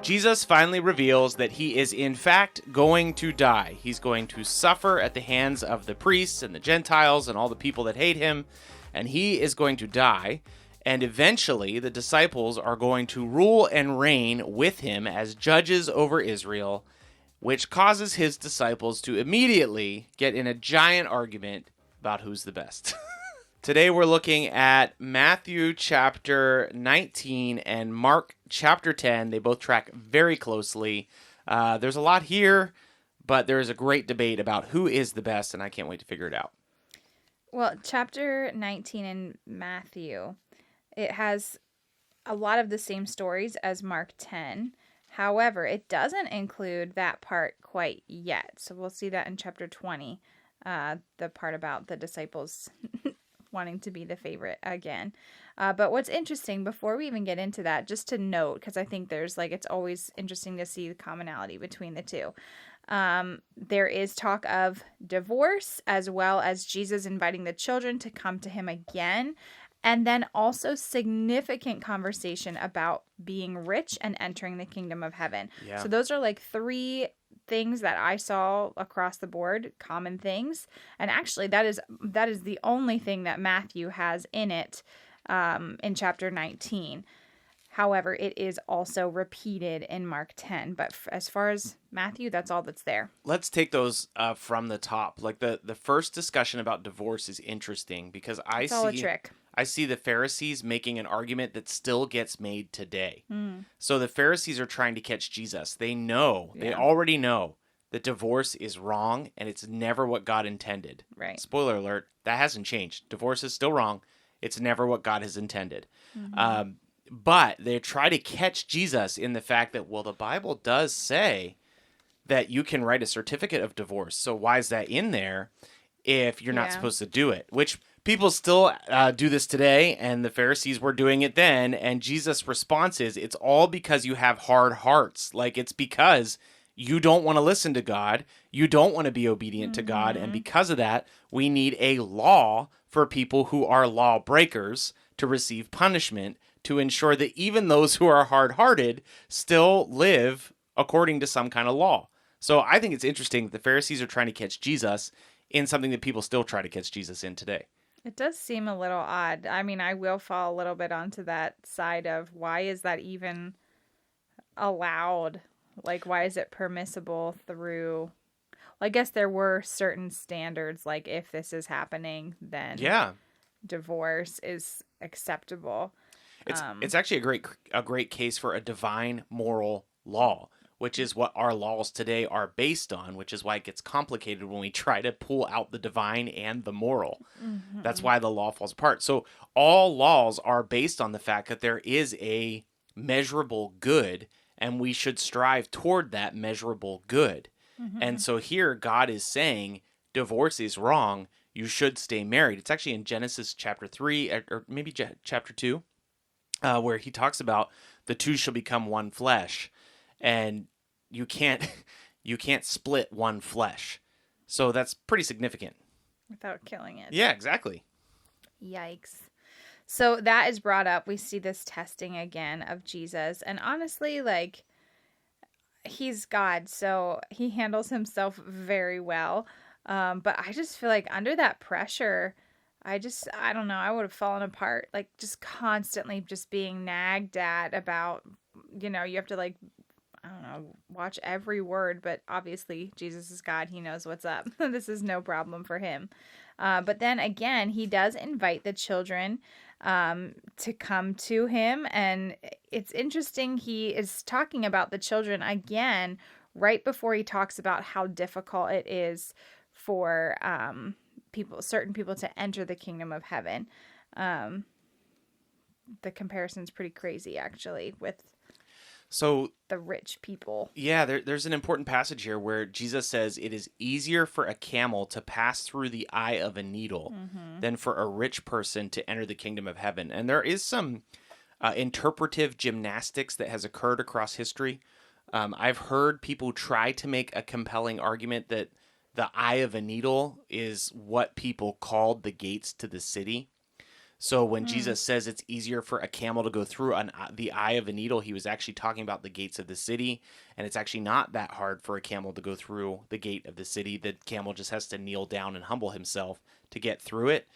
Jesus finally reveals that he is in fact going to die. He's going to suffer at the hands of the priests and the Gentiles and all the people that hate him, and he is going to die. And eventually, the disciples are going to rule and reign with him as judges over Israel, which causes his disciples to immediately get in a giant argument about who's the best. Today, we're looking at Matthew chapter 19 and Mark chapter 10. They both track very closely. There's a lot here, but there is a great debate about who is the best, and I can't wait to figure it out. Well, chapter 19 in Matthew, it has a lot of the same stories as Mark 10. However, it doesn't include that part quite yet. So we'll see that in chapter 20, the part about the disciples wanting to be the favorite again. But what's interesting, before we even get into that, just to note, because I think there's it's always interesting to see the commonality between the two. There is talk of divorce, as well as Jesus inviting the children to come to him again. And then also significant conversation about being rich and entering the kingdom of heaven. Yeah. So those are three things that I saw across the board, common things. And actually that is the only thing that Matthew has in it in chapter 19. However, it is also repeated in Mark 10. But as far as Matthew, that's all that's there. Let's take those from the top. The first discussion about divorce is interesting because It's all a trick. I see the Pharisees making an argument that still gets made today. So the Pharisees are trying to catch Jesus. They already know that divorce is wrong and it's never what God intended. Right. Spoiler alert, that hasn't changed. Divorce is still wrong. It's never what God has intended. But they try to catch Jesus in the fact that, well, the Bible does say that you can write a certificate of divorce. So why is that in there if you're not supposed to do it? Which people still do this today, and the Pharisees were doing it then. And Jesus' response is, it's all because you have hard hearts. It's because you don't want to listen to God. You don't want to be obedient to God. And because of that, we need a law for people who are lawbreakers to receive punishment, to ensure that even those who are hard-hearted still live according to some kind of law. So I think it's interesting that the Pharisees are trying to catch Jesus in something that people still try to catch Jesus in today. It does seem a little odd. I mean, I will fall a little bit onto that side of why is that even allowed? Why is it permissible through... Well, I guess there were certain standards, if this is happening, then divorce is acceptable. It's actually a great case for a divine moral law, which is what our laws today are based on, which is why it gets complicated when we try to pull out the divine and the moral. That's why the law falls apart. So all laws are based on the fact that there is a measurable good, and we should strive toward that measurable good. And so here God is saying divorce is wrong. You should stay married. It's actually in Genesis chapter 3 or maybe chapter 2. Where he talks about the two shall become one flesh, and you can't split one flesh. So that's pretty significant. Without killing it. Yeah, exactly. Yikes. So that is brought up. We see this testing again of Jesus. And honestly, he's God, so he handles himself very well. But I just feel under that pressure... I don't know, I would have fallen apart, just constantly just being nagged at about, you have to, I don't know, watch every word, but obviously Jesus is God. He knows what's up. This is no problem for him. But then again, he does invite the children to come to him. And it's interesting. He is talking about the children again, right before he talks about how difficult it is for, certain people to enter the kingdom of heaven. The comparison's pretty crazy, actually, with the rich people. Yeah, there's an important passage here where Jesus says it is easier for a camel to pass through the eye of a needle than for a rich person to enter the kingdom of heaven. And there is some interpretive gymnastics that has occurred across history. I've heard people try to make a compelling argument that the eye of a needle is what people called the gates to the city. So when Jesus says it's easier for a camel to go through the eye of a needle, he was actually talking about the gates of the city. And it's actually not that hard for a camel to go through the gate of the city. The camel just has to kneel down and humble himself to get through it.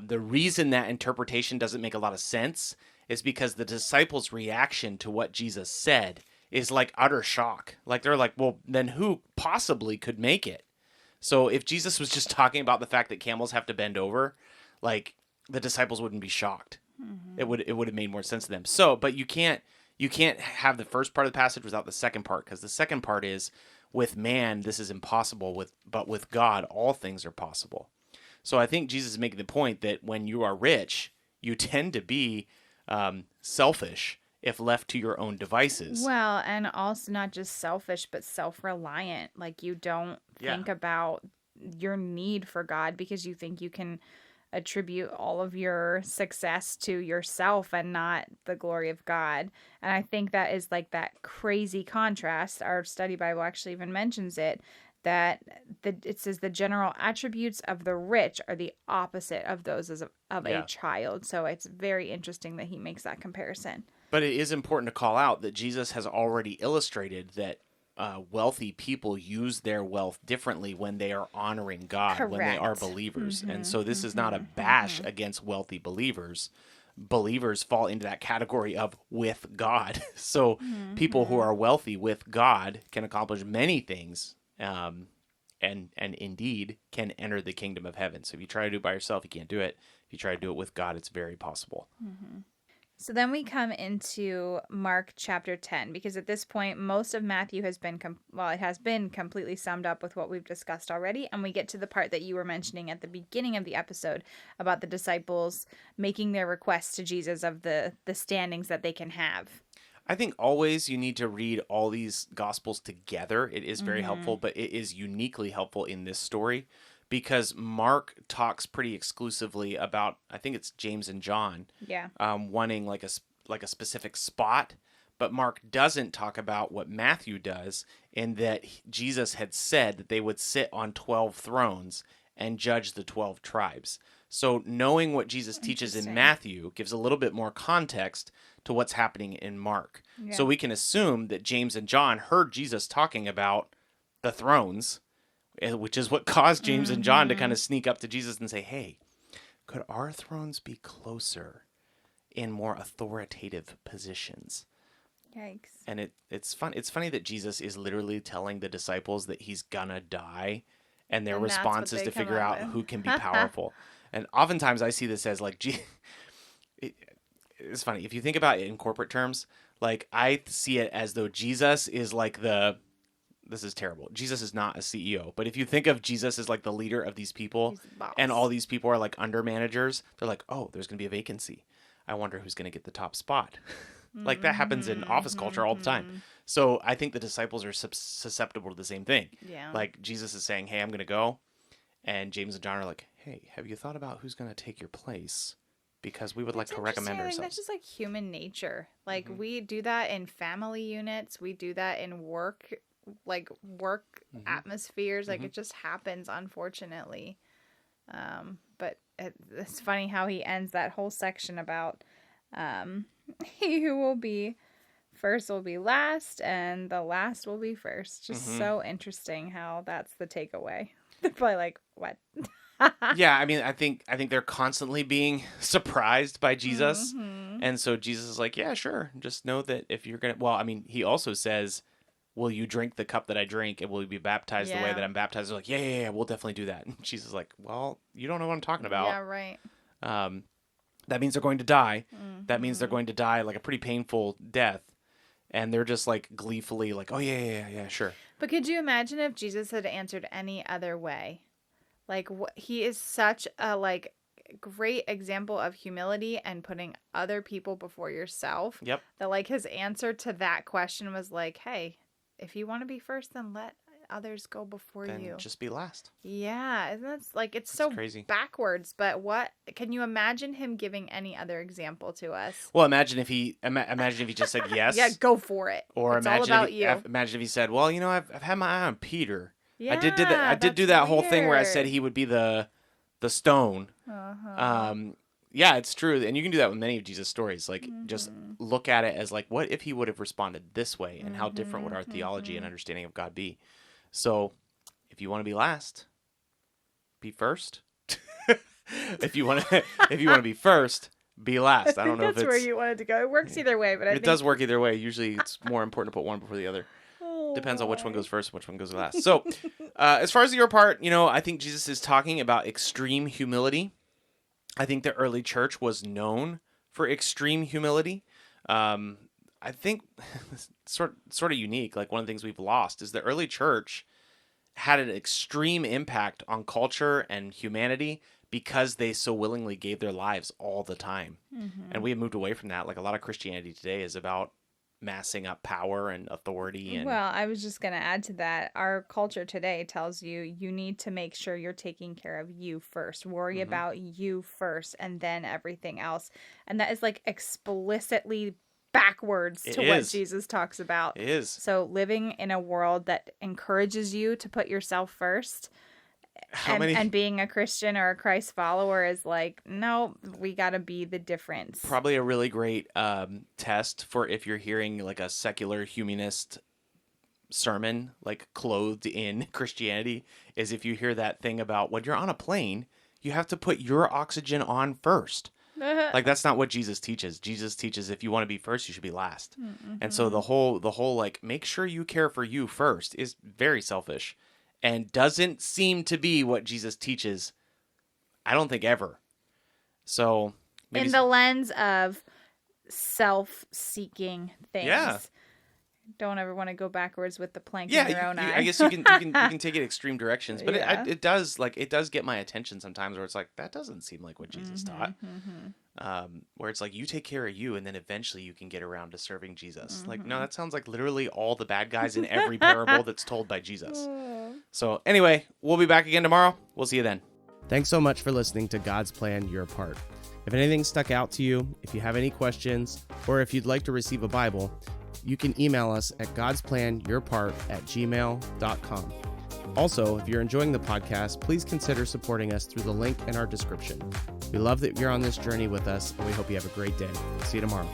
The reason that interpretation doesn't make a lot of sense is because the disciples' reaction to what Jesus said is like utter shock. Like they're like, well, then who possibly could make it? So if Jesus was just talking about the fact that camels have to bend over, like the disciples wouldn't be shocked. It would have made more sense to them. So, but you can't have the first part of the passage without the second part, because the second part is, with man this is impossible, but with God all things are possible. So I think Jesus is making the point that when you are rich, you tend to be selfish if left to your own devices. Well, and also not just selfish, but self-reliant. Like you don't think about your need for God because you think you can attribute all of your success to yourself and not the glory of God. And I think that is like that crazy contrast. Our study Bible actually even mentions it, that it says the general attributes of the rich are the opposite of those of a child. So it's very interesting that he makes that comparison. But it is important to call out that Jesus has already illustrated that wealthy people use their wealth differently when they are honoring God, when they are believers. And so this is not a bash against wealthy believers. Believers fall into that category of with God. So people who are wealthy with God can accomplish many things, and indeed can enter the kingdom of heaven. So if you try to do it by yourself, you can't do it. If you try to do it with God, it's very possible. So then we come into Mark chapter 10, because at this point, most of Matthew has been, it has been completely summed up with what we've discussed already. And we get to the part that you were mentioning at the beginning of the episode about the disciples making their requests to Jesus of the standings that they can have. I think always you need to read all these gospels together. It is very helpful, but it is uniquely helpful in this story because Mark talks pretty exclusively about, I think it's James and John, wanting like a specific spot, but Mark doesn't talk about what Matthew does, in that Jesus had said that they would sit on 12 thrones and judge the 12 tribes. So knowing what Jesus teaches in Matthew gives a little bit more context to what's happening in Mark. So we can assume that James and John heard Jesus talking about the thrones, which is what caused James and John to kind of sneak up to Jesus and say, hey, could our thrones be closer in more authoritative positions? Yikes. And it's funny that Jesus is literally telling the disciples that he's gonna die, and their response is to figure out who can be powerful. And oftentimes I see this as like, it's funny. If you think about it in corporate terms, like I see it as though Jesus is like this is terrible. Jesus is not a CEO, but if you think of Jesus as like the leader of these people, and all these people are like under managers, they're like, oh, there's going to be a vacancy. I wonder who's going to get the top spot. Like that happens in office culture all the time. So I think the disciples are susceptible to the same thing. Yeah. Like Jesus is saying, hey, I'm going to go. And James and John are like, hey, have you thought about who's going to take your place? Because we would like to recommend ourselves. That's just like human nature. Like we do that in family units. We do that in work atmospheres. Like it just happens, unfortunately. But it's funny how he ends that whole section about he who will be first will be last and the last will be first. Just so interesting how that's the takeaway. They're probably like, what? Yeah, I mean, I think they're constantly being surprised by Jesus. And so Jesus is like, yeah, sure. Just know that if you're going to, well, I mean, he also says, will you drink the cup that I drink, and will you be baptized the way that I'm baptized? They're like, yeah, we'll definitely do that. And Jesus is like, well, you don't know what I'm talking about. Yeah, right. That means they're going to die. That means they're going to die like a pretty painful death. And they're just like gleefully like, oh, yeah, sure. But could you imagine if Jesus had answered any other way? Like, he is such a like great example of humility and putting other people before yourself. Yep. That like his answer to that question was like, hey, if you want to be first, then let others go before you. Just be last. Yeah, isn't that like it's so crazy, backwards? But what can you imagine him giving any other example to us? Well, imagine if he just said yes. Yeah, go for it. Or it's all about you. Imagine if he said, well, I've had my eye on Peter. Yeah, I did do that whole thing where I said he would be the stone. yeah, it's true. And you can do that with many of Jesus' stories. Like, just look at it as like, what if he would have responded this way, and how different would our theology and understanding of God be? So if you want to be last, be first. if you want to be first, be last. I don't know if that's where you wanted to go. It works either way, but I it think does work either way. Usually it's more important to put one before the other. Depends on which one goes first and which one goes last. So as far as your part, I think Jesus is talking about extreme humility. I think the early church was known for extreme humility. I think sort of unique. Like, one of the things we've lost is the early church had an extreme impact on culture and humanity because they so willingly gave their lives all the time. And we have moved away from that. Like, a lot of Christianity today is about massing up power and authority. And well, I was just going to add to that. Our culture today tells you need to make sure you're taking care of you first. Worry about you first, and then everything else. And that is like explicitly backwards to what Jesus talks about. It is. So living in a world that encourages you to put yourself first, and being a Christian or a Christ follower is like, no, we got to be the difference. Probably a really great test for if you're hearing like a secular humanist sermon, like clothed in Christianity, is if you hear that thing about when you're on a plane, you have to put your oxygen on first. Like, that's not what Jesus teaches. Jesus teaches if you want to be first, you should be last. And so the whole like, make sure you care for you first is very selfish. And doesn't seem to be what Jesus teaches, I don't think, ever. So maybe in the lens of self-seeking things. Yeah. Don't ever want to go backwards with the plank yeah, in your own eye. I guess you can take it extreme directions, but it does get my attention sometimes, where it's like, that doesn't seem like what Jesus taught. Where it's like, you take care of you, and then eventually you can get around to serving Jesus. Like, no, that sounds like literally all the bad guys in every parable that's told by Jesus. So anyway, we'll be back again tomorrow. We'll see you then. Thanks so much for listening to God's Plan, Your Part. If anything stuck out to you, if you have any questions, or if you'd like to receive a Bible, you can email us at godsplanyourpart@gmail.com. Also, if you're enjoying the podcast, please consider supporting us through the link in our description. We love that you're on this journey with us, and we hope you have a great day. See you tomorrow.